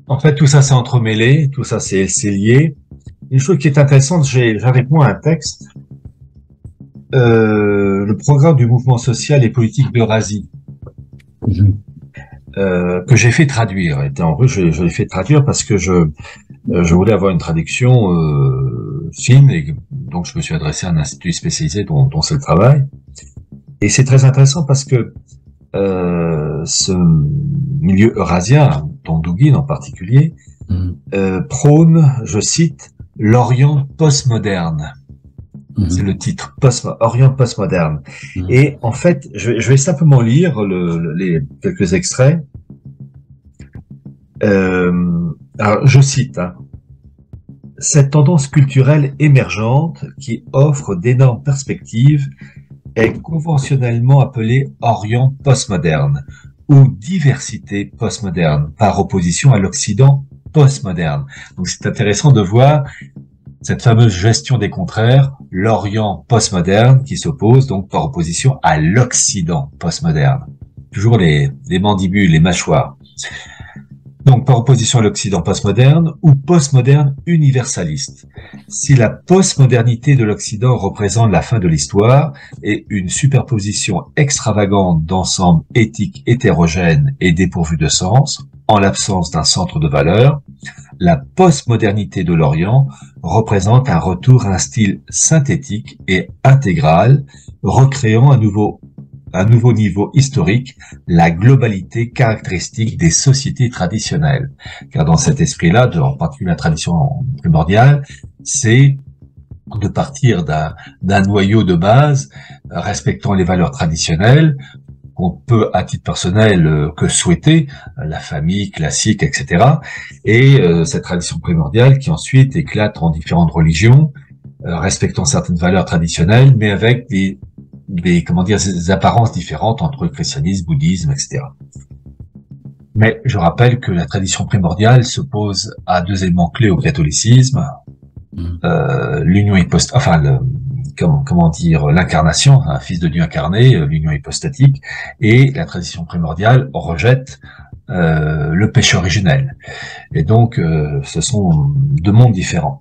En fait, tout ça c'est entremêlé, tout ça c'est lié. Une chose qui est intéressante, j'ai avec moi un texte, le programme du mouvement social et politique d'Eurasie, Mhm. que j'ai fait traduire. Était en russe, je l'ai fait traduire parce que je voulais avoir une traduction fine, et donc je me suis adressé à un institut spécialisé dont c'est le travail. Et c'est très intéressant parce que ce milieu eurasien, dont Dugin en particulier, Mhm. prône, je cite, l'Orient postmoderne. C'est Mhm. le titre, Orient postmoderne. Mhm. Et en fait, je vais simplement lire les quelques extraits. Alors, je cite, hein, cette tendance culturelle émergente qui offre d'énormes perspectives est conventionnellement appelée Orient postmoderne ou diversité postmoderne par opposition à l'Occident postmoderne. Donc c'est intéressant de voir cette fameuse gestion des contraires, l'Orient postmoderne qui s'oppose donc par opposition à l'Occident postmoderne. Toujours les mandibules, les mâchoires. Donc par opposition à l'Occident postmoderne ou postmoderne universaliste. Si la postmodernité de l'Occident représente la fin de l'histoire et une superposition extravagante d'ensembles éthiques hétérogènes et dépourvus de sens, en l'absence d'un centre de valeur, la postmodernité de l'Orient représente un retour à un style synthétique et intégral, recréant un nouveau niveau historique, la globalité caractéristique des sociétés traditionnelles. Car dans cet esprit-là, en particulier la tradition primordiale, c'est de partir d'un noyau de base respectant les valeurs traditionnelles, qu'on peut, à titre personnel, que souhaiter, la famille classique, etc. Et cette tradition primordiale qui ensuite éclate en différentes religions, respectant certaines valeurs traditionnelles, mais avec comment dire, des apparences différentes entre christianisme, bouddhisme, etc. Mais je rappelle que la tradition primordiale s'oppose à deux éléments clés au catholicisme, Mhm. l'union hypostatique, enfin, comment dire, l'incarnation, un fils de Dieu incarné, l'union hypostatique, et la tradition primordiale rejette le péché originel. Et donc, ce sont deux mondes différents.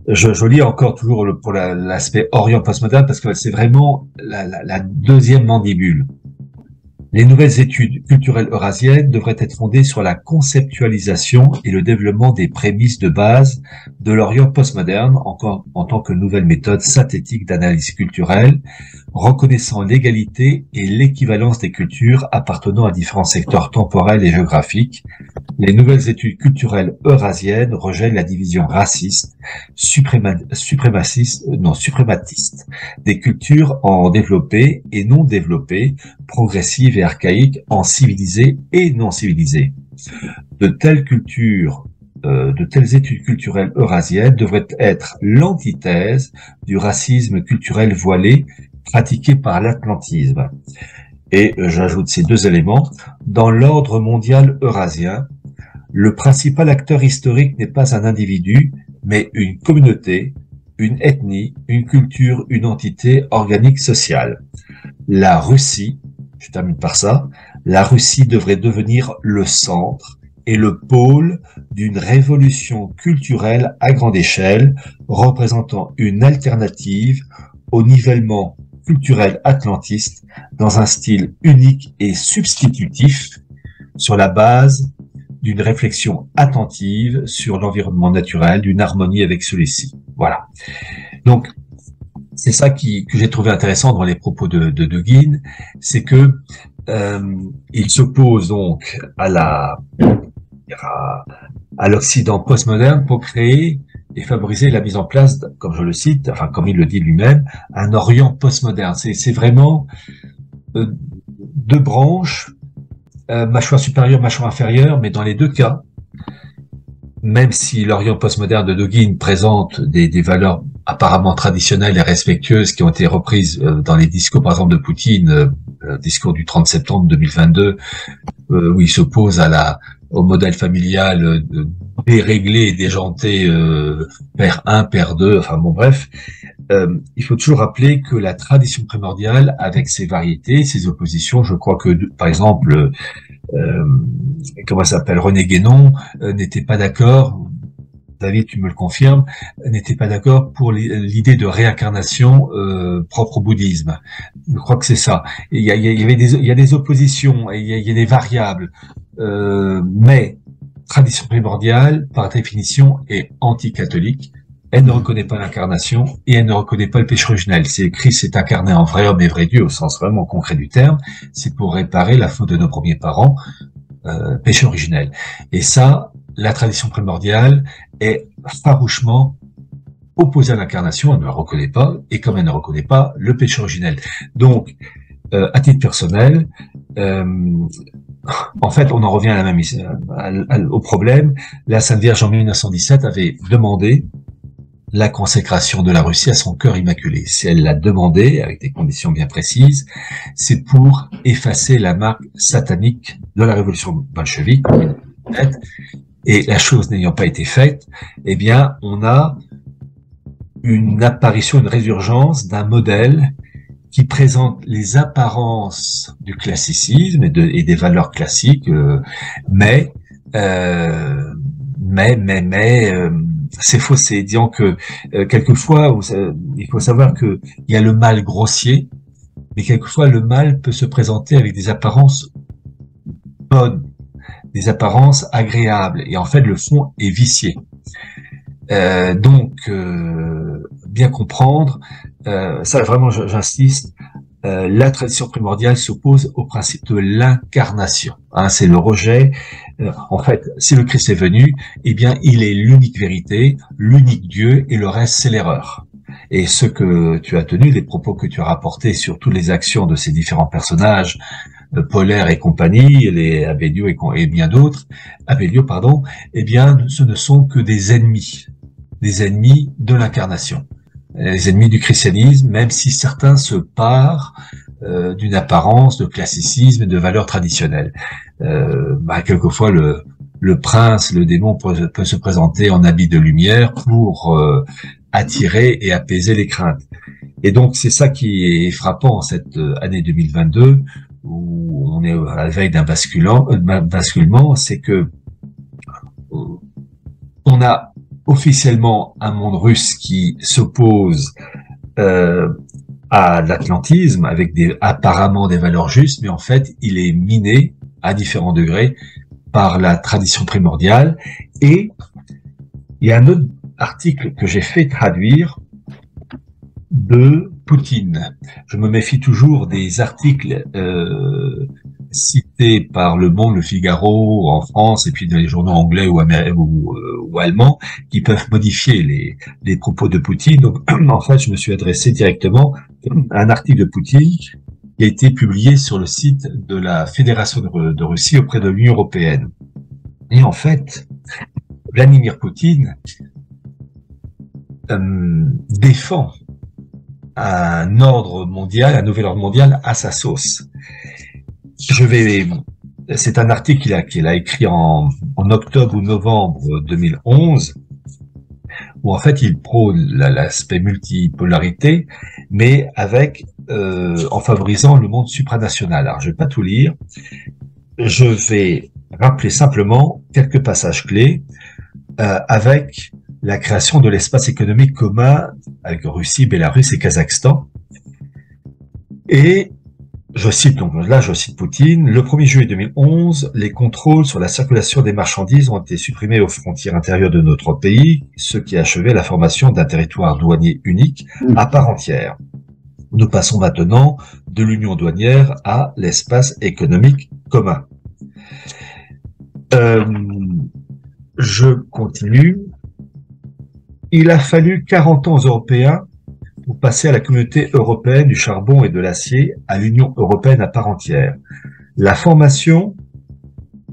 Je lis encore toujours pour l'aspect Orient postmoderne parce que c'est vraiment la deuxième mandibule. Les nouvelles études culturelles eurasiennes devraient être fondées sur la conceptualisation et le développement des prémices de base de l'Orient postmoderne en tant que nouvelle méthode synthétique d'analyse culturelle, reconnaissant l'égalité et l'équivalence des cultures appartenant à différents secteurs temporels et géographiques. Les nouvelles études culturelles eurasiennes rejettent la division raciste, suprématiste des cultures en développées et non développées, progressives et archaïques, en civilisées et non civilisées. De telles études culturelles eurasiennes devraient être l'antithèse du racisme culturel voilé pratiqué par l'atlantisme. Et j'ajoute ces deux éléments. Dans l'ordre mondial eurasien, le principal acteur historique n'est pas un individu, mais une communauté, une ethnie, une culture, une entité organique sociale. La Russie, je termine par ça, la Russie devrait devenir le centre et le pôle d'une révolution culturelle à grande échelle, représentant une alternative au nivellement culturel atlantiste dans un style unique et substitutif sur la base d'une réflexion attentive sur l'environnement naturel, d'une harmonie avec celui-ci. Voilà. Donc, c'est ça que j'ai trouvé intéressant dans les propos de Dugin, c'est que il s'oppose donc à l'Occident postmoderne pour créer et favoriser la mise en place, comme je le cite, enfin comme il le dit lui-même, un Orient postmoderne. C'est vraiment deux branches, mâchoire supérieure, mâchoire inférieure, mais dans les deux cas, même si l'Orient postmoderne de Dugin présente des valeurs apparemment traditionnelles et respectueuses qui ont été reprises dans les discours, par exemple, de Poutine, discours du 30 septembre 2022, où il s'oppose au modèle familial déréglé et déjanté, père 1, père 2, enfin bon bref. Il faut toujours rappeler que la tradition primordiale, avec ses variétés, ses oppositions, je crois que, par exemple, comment ça s'appelle, René Guénon, n'était pas d'accord. David, tu me le confirmes, n'était pas d'accord pour l'idée de réincarnation propre au bouddhisme. Je crois que c'est ça. Il y a des oppositions, il y a des variables, mais tradition primordiale, par définition, est anti-catholique. Elle ne reconnaît pas l'incarnation et elle ne reconnaît pas le péché originel. C'est Christ s'est incarné en vrai homme et vrai Dieu au sens vraiment concret du terme. C'est pour réparer la faute de nos premiers parents, péché originel. Et ça, la tradition primordiale est farouchement opposée à l'incarnation, elle ne la reconnaît pas, et comme elle ne reconnaît pas le péché originel. Donc, à titre personnel, en fait, on en revient à la même, au problème. La Sainte Vierge en 1917 avait demandé la consécration de la Russie à son cœur immaculé. Si elle l'a demandé, avec des conditions bien précises, c'est pour effacer la marque satanique de la révolution bolchevique. Et la chose n'ayant pas été faite, eh bien, on a une apparition, une résurgence d'un modèle qui présente les apparences du classicisme et des valeurs classiques, mais c'est faussé, disant que quelquefois, il faut savoir que il y a le mal grossier, mais quelquefois le mal peut se présenter avec des apparences bonnes, des apparences agréables, et en fait le fond est vicié. Donc, bien comprendre, ça vraiment j'insiste, la tradition primordiale s'oppose au principe de l'incarnation. Hein, c'est le rejet. En fait, si le Christ est venu, eh bien, il est l'unique vérité, l'unique Dieu, et le reste, c'est l'erreur. Et ce que tu as tenu, les propos que tu as rapportés sur toutes les actions de ces différents personnages, Polaire et compagnie, les Abellio et bien d'autres, Abellio, pardon, eh bien, ce ne sont que des ennemis de l'incarnation, les ennemis du christianisme, même si certains se parent d'une apparence de classicisme et de valeurs traditionnelles. Quelquefois, le prince, le démon peut se présenter en habit de lumière pour attirer et apaiser les craintes. Et donc, c'est ça qui est frappant en cette année 2022, où on est à la veille d'un basculement, c'est que on a officiellement un monde russe qui s'oppose à l'atlantisme avec apparemment des valeurs justes, mais en fait, il est miné à différents degrés par la tradition primordiale. Et il y a un autre article que j'ai fait traduire de Poutine. Je me méfie toujours des articles cités par Le Monde, Le Figaro en France et puis dans les journaux anglais ou allemands qui peuvent modifier les propos de Poutine. Donc en fait, je me suis adressé directement à un article de Poutine qui a été publié sur le site de la Fédération de Russie auprès de l'Union européenne. Et en fait, Vladimir Poutine défend un ordre mondial, un nouvel ordre mondial à sa sauce. C'est un article qu'il a écrit en octobre ou novembre 2011, où en fait il prône l'aspect multipolarité, mais en favorisant le monde supranational. Alors je vais pas tout lire, je vais rappeler simplement quelques passages clés avec la création de l'espace économique commun avec Russie, Bélarus et Kazakhstan. Et je cite Poutine, le 1er juillet 2011, les contrôles sur la circulation des marchandises ont été supprimés aux frontières intérieures de notre pays, ce qui a achevé la formation d'un territoire douanier unique à part entière. Nous passons maintenant de l'union douanière à l'espace économique commun. Je continue. Il a fallu 40 ans aux Européens pour passer à la communauté européenne du charbon et de l'acier, à l'Union européenne à part entière. La formation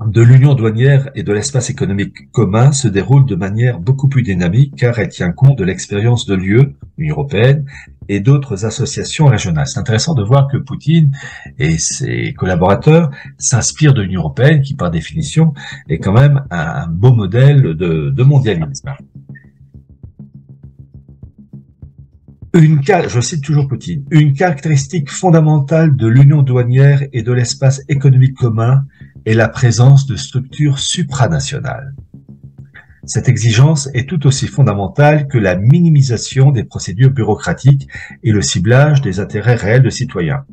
de l'Union douanière et de l'espace économique commun se déroule de manière beaucoup plus dynamique car elle tient compte de l'expérience de l'UE, l'Union européenne, et d'autres associations régionales. C'est intéressant de voir que Poutine et ses collaborateurs s'inspirent de l'Union européenne qui, par définition, est quand même un beau modèle de mondialisme. Je cite toujours Poutine, une caractéristique fondamentale de l'union douanière et de l'espace économique commun et la présence de structures supranationales. Cette exigence est tout aussi fondamentale que la minimisation des procédures bureaucratiques et le ciblage des intérêts réels de citoyens.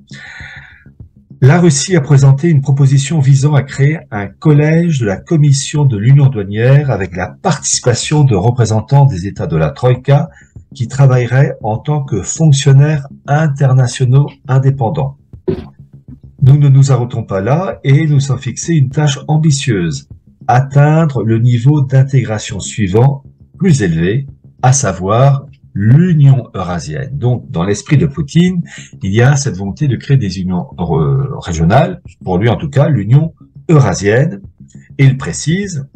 La Russie a présenté une proposition visant à créer un collège de la Commission de l'Union douanière avec la participation de représentants des États de la Troïka qui travailleraient en tant que fonctionnaires internationaux indépendants. Nous ne nous arrêtons pas là et nous sommes fixés une tâche ambitieuse, atteindre le niveau d'intégration suivant, plus élevé, à savoir l'Union eurasienne. Donc, dans l'esprit de Poutine, il y a cette volonté de créer des unions régionales, pour lui en tout cas, l'Union eurasienne, et il précise,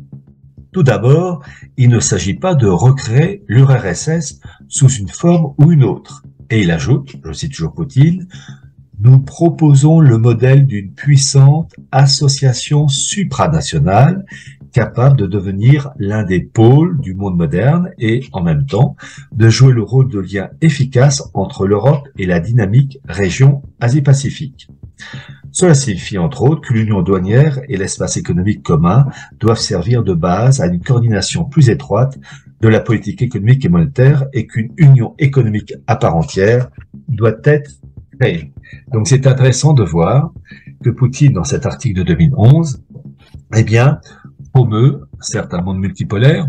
tout d'abord, il ne s'agit pas de recréer l'URSS sous une forme ou une autre. Et il ajoute, je cite toujours Poutine, nous proposons le modèle d'une puissante association supranationale capable de devenir l'un des pôles du monde moderne et, en même temps, de jouer le rôle de lien efficace entre l'Europe et la dynamique région Asie-Pacifique. Cela signifie, entre autres, que l'union douanière et l'espace économique commun doivent servir de base à une coordination plus étroite de la politique économique et monétaire et qu'une union économique à part entière doit être créée. Donc c'est intéressant de voir que Poutine, dans cet article de 2011, eh bien, promeut, certes un monde multipolaire,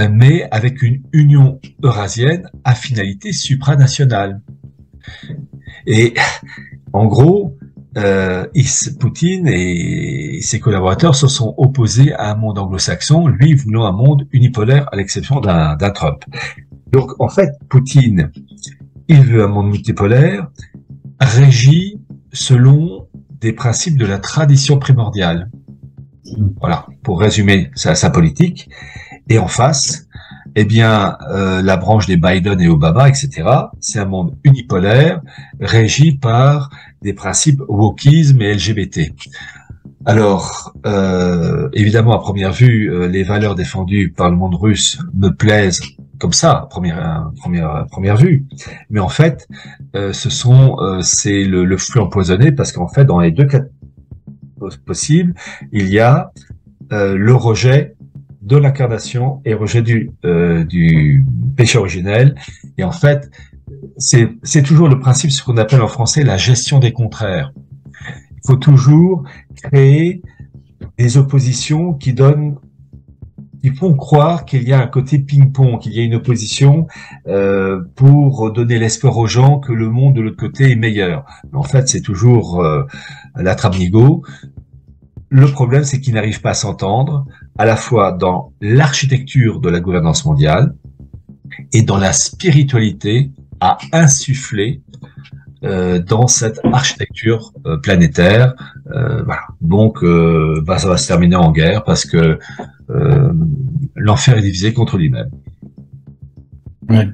mais avec une union eurasienne à finalité supranationale. Et en gros, Poutine et ses collaborateurs se sont opposés à un monde anglo-saxon, lui voulant un monde unipolaire à l'exception d'un Trump. Donc en fait, Poutine, il veut un monde multipolaire, régi selon des principes de la tradition primordiale. Voilà, pour résumer sa politique. Et en face, eh bien, la branche des Biden et Obama, etc., c'est un monde unipolaire, régi par des principes wokisme et LGBT. Alors, évidemment, à première vue, les valeurs défendues par le monde russe me plaisent comme ça, à première vue. Mais en fait, c'est le fruit empoisonné parce qu'en fait, dans les deux cas possibles, il y a le rejet de l'incarnation et rejet du péché originel. Et en fait, c'est toujours le principe, ce qu'on appelle en français la gestion des contraires. Il faut toujours créer des oppositions qui font croire qu'il y a un côté ping-pong, qu'il y a une opposition pour donner l'espoir aux gens que le monde de l'autre côté est meilleur. Mais en fait, c'est toujours la trappe-nigo. Le problème, c'est qu'ils n'arrivent pas à s'entendre, à la fois dans l'architecture de la gouvernance mondiale et dans la spiritualité à insuffler dans cette architecture planétaire. Voilà. Donc, ça va se terminer en guerre parce que l'enfer est divisé contre lui-même. Ouais.